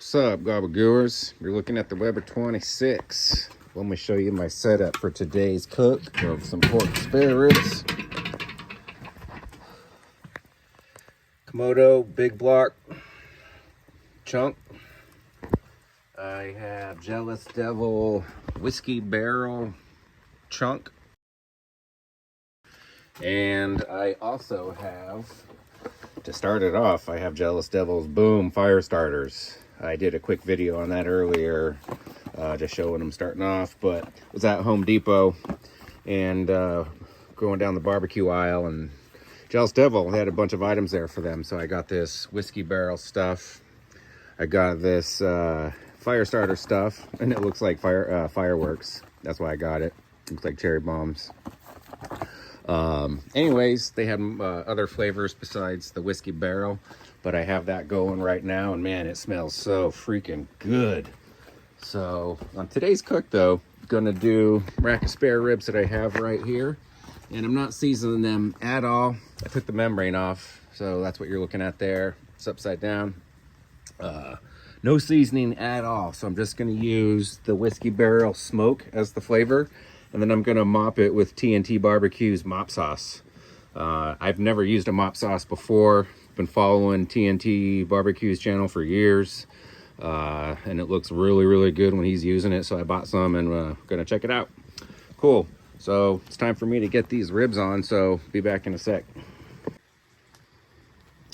What's up, gobblegoers? You're looking at the Weber 26. Let me show you my setup for today's cook of some pork spare ribs. Komodo big block chunk. I have Jealous Devil whiskey barrel chunk. And I also have, to start it off, I have Jealous Devil's Boom fire starters. I did a quick video on that earlier, just showing them starting off, but was at Home Depot and going down the barbecue aisle, and Jealous Devil had a bunch of items there for them. So I got this whiskey barrel stuff. I got this fire starter stuff, and it looks like fireworks. That's why I got it. Looks like cherry bombs. Anyways, they had other flavors besides the whiskey barrel, but I have that going right now, and man, it smells so freaking good. So on today's cook though, gonna do rack of spare ribs that I have right here, and I'm not seasoning them at all. I took the membrane off, so that's what you're looking at there. It's upside down. No seasoning at all, so I'm just gonna use the whiskey barrel smoke as the flavor. And then I'm gonna mop it with T&T BBQ's Mop Sauce. I've never used a mop sauce before. Been following T&T BBQ's channel for years. And it looks really, really good when he's using it. So I bought some and gonna check it out. Cool, so it's time for me to get these ribs on, so be back in a sec.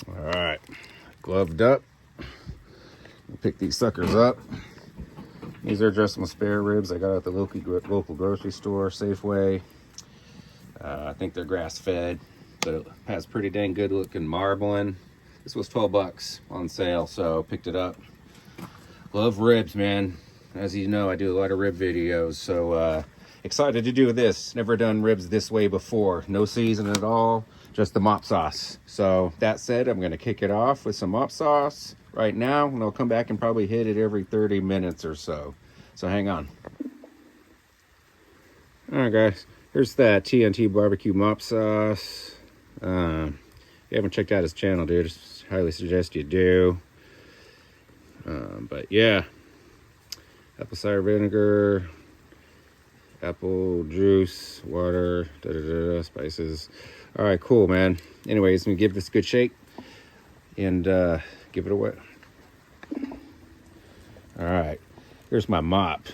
All right, gloved up. Pick these suckers up. These are just my spare ribs I got at the local grocery store, Safeway. I think they're grass-fed, but it has pretty dang good looking marbling. This was 12 bucks on sale, so picked it up. Love ribs, man. As you know, I do a lot of rib videos, so excited to do this. Never done ribs this way before. No seasoning at all, just the mop sauce. So that said, I'm gonna kick it off with some mop sauce right now, and I'll come back and probably hit it every 30 minutes or so. So hang on. All right, guys, here's that T&T BBQ Mop Sauce. If you haven't checked out his channel, dude, I highly suggest you do. But yeah, apple cider vinegar, apple juice, water, spices. All right, cool, man. Anyways, let me give this a good shake and give it a wet. All right, here's my mop.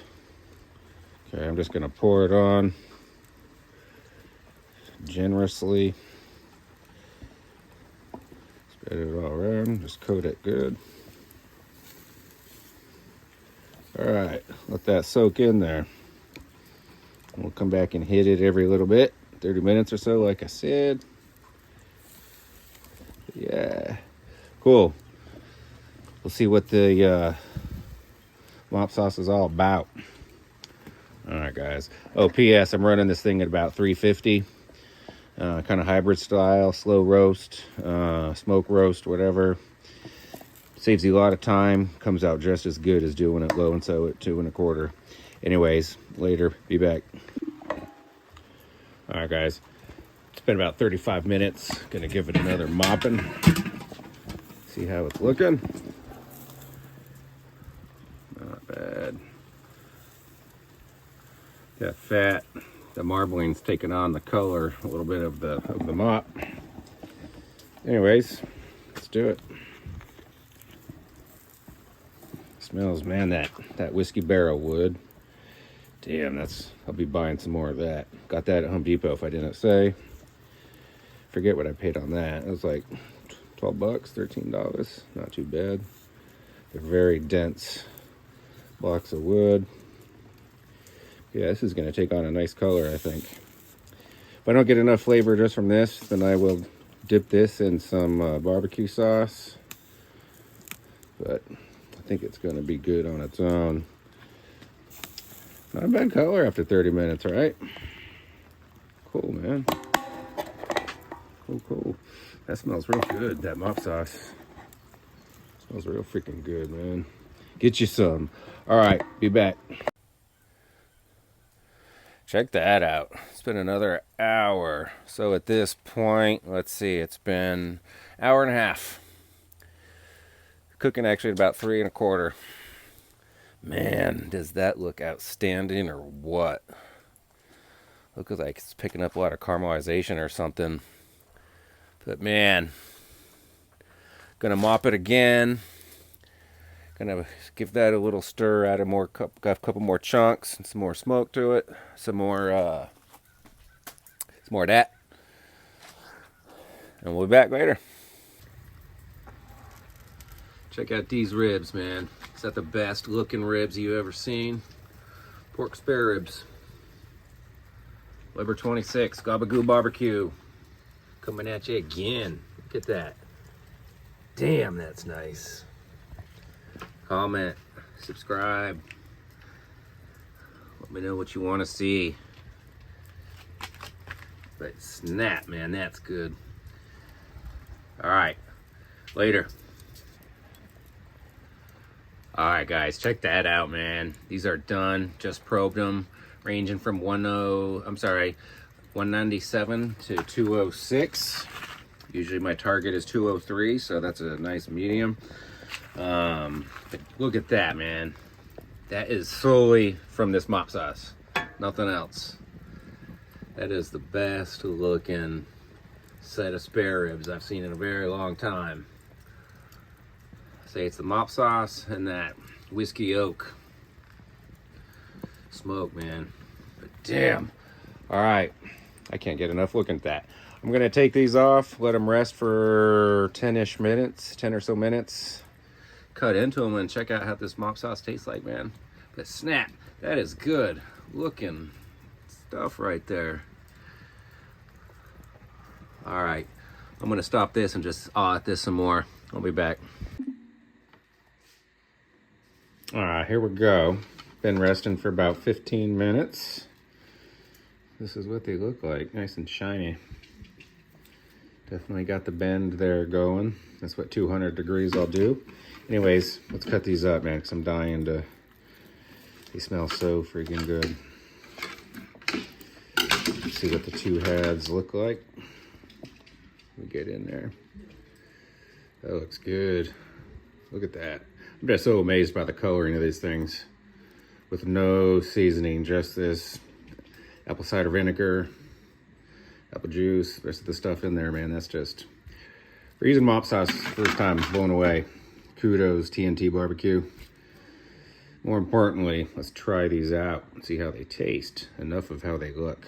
Okay, I'm just gonna pour it on generously. Spread it all around, just coat it good. All right, let that soak in there. We'll come back and hit it every little bit, 30 minutes or so, like I said. Yeah, cool. We'll see what the mop sauce is all about. All right, guys. Oh, P.S. I'm running this thing at about 350. Kind of hybrid style, slow roast, smoke roast, whatever. Saves you a lot of time. Comes out just as good as doing it low and so at 2 1/4. Anyways, later. Be back. All right, guys. It's been about 35 minutes. Gonna give it another mopping. See how it's looking. Not bad. Got fat. The marbling's taking on the color a little bit of the mop. Anyways, let's do it. Smells, man, that whiskey barrel wood. Damn, I'll be buying some more of that. Got that at Home Depot, if I didn't say. Forget what I paid on that. It was like 12 bucks, $13. Not too bad. They're very dense blocks of wood. Yeah, this is going to take on a nice color, I think. If I don't get enough flavor just from this, then I will dip this in some barbecue sauce. But I think it's going to be good on its own. Not a bad color after 30 minutes, right? Cool, man. Cool. That smells real good, that mop sauce. Smells real freaking good, man. Get you some. All right, be back. Check that out. It's been another hour. So at this point, let's see, it's been an hour and a half. Cooking actually at about 3 1/4. Man, does that look outstanding or what? Looks like it's picking up a lot of caramelization or something. But man, gonna mop it again. Gonna give that a little stir, add a couple more chunks and some more smoke to it. Some more of that. And we'll be back later. Check out these ribs, man. Is that the best looking ribs you ever seen? Pork spare ribs. Liver 26, Gabagoo Barbecue. Coming at you again. Look at that. Damn, that's nice. Comment, subscribe. Let me know what you want to see. But snap, man, that's good. All right, later. All right, guys, check that out, man. These are done. Just probed them, ranging from 197 to 206. Usually my target is 203, so that's a nice medium. But look at that, man. That is solely from this mop sauce, nothing else. That is the best looking set of spare ribs I've seen in a very long time. Say it's the mop sauce and that whiskey oak smoke, man. But damn. All right, I can't get enough looking at that. I'm gonna take these off, let them rest for 10-ish minutes, 10 or so minutes. Cut into them and check out how this mop sauce tastes like, man. But snap, that is good looking stuff right there. All right, I'm gonna stop this and just awe at this some more. I'll be back. All right, here we go. Been resting for about 15 minutes. This is what they look like, nice and shiny. Definitely got the bend there going. That's what 200 degrees I'll do. Anyways, let's cut these up, man, because I'm dying to... They smell so freaking good. Let's see what the two heads look like. We get in there. That looks good. Look at that. I'm just so amazed by the coloring of these things. With no seasoning, just this apple cider vinegar, apple juice, the rest of the stuff in there, man. That's just... For using mop sauce, first time, blown away. Kudos, T&T BBQ. More importantly, let's try these out and see how they taste. Enough of how they look.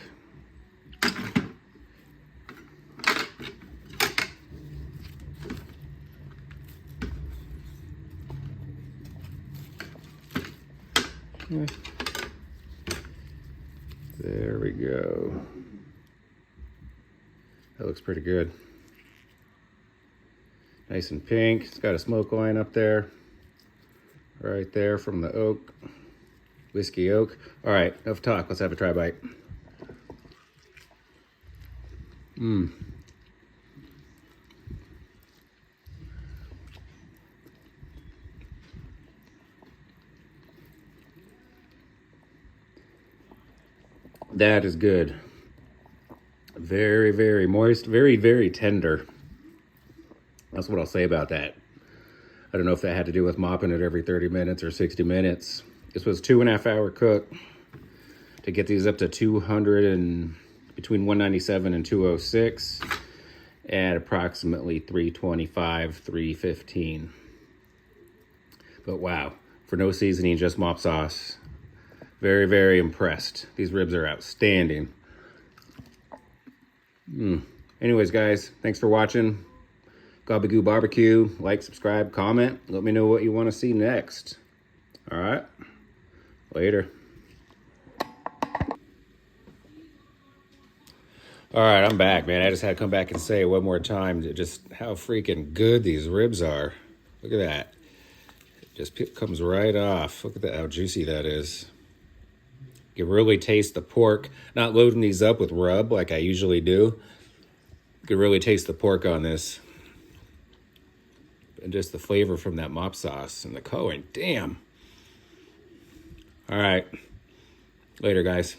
There we go. That looks pretty good. Nice and pink. It's got a smoke line up there. Right there from the oak. Whiskey oak. All right, enough talk. Let's have a try bite. That is good. Very, very moist. Very, very tender. That's what I'll say about that. I don't know if that had to do with mopping it every 30 minutes or 60 minutes. This was 2.5 hour cook to get these up to 200 and between 197 and 206 at approximately 325, 315. But wow, for no seasoning, just mop sauce. Very, very impressed. These ribs are outstanding. Anyways, guys, thanks for watching. Gabagoo Barbecue. Like, subscribe, comment. Let me know what you want to see next. All right. Later. All right, I'm back, man. I just had to come back and say one more time just how freaking good these ribs are. Look at that. It just comes right off. Look at that, how juicy that is. You can really taste the pork. Not loading these up with rub like I usually do. You can really taste the pork on this. And just the flavor from that mop sauce and the coloring. Damn. All right. Later, guys.